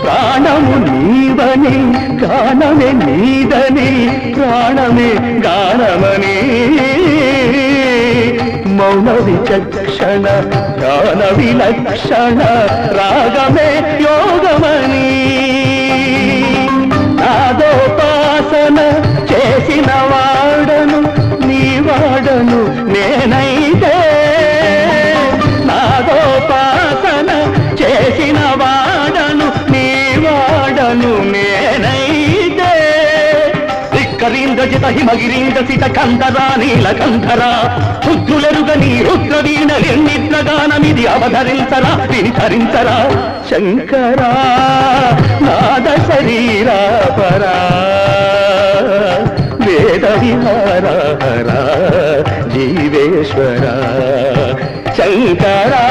ప్రాణము నీవని గానమే నీదని ప్రాణమే గానమని మౌన విచక్షణ గాన విలక్షణ రాగమే యోగమని నాదోపాసన చేసిన వాడను నీ వాడను నేనైతే నాదోపాసన చేసిన వాడను నీ వాడను నేనైతే ధిక్కరీంద్రజిత హిమగిరీంద్ర సిత కంధరా నీలకంధరా రుద్రులెరుగని రుద్రవీణలెన్నిద్రగానమిది అవధరించరా వినిధరించరా శంకరా నాద శరీరా పరా వేద విహార హర జీవేశ్వర శంకరా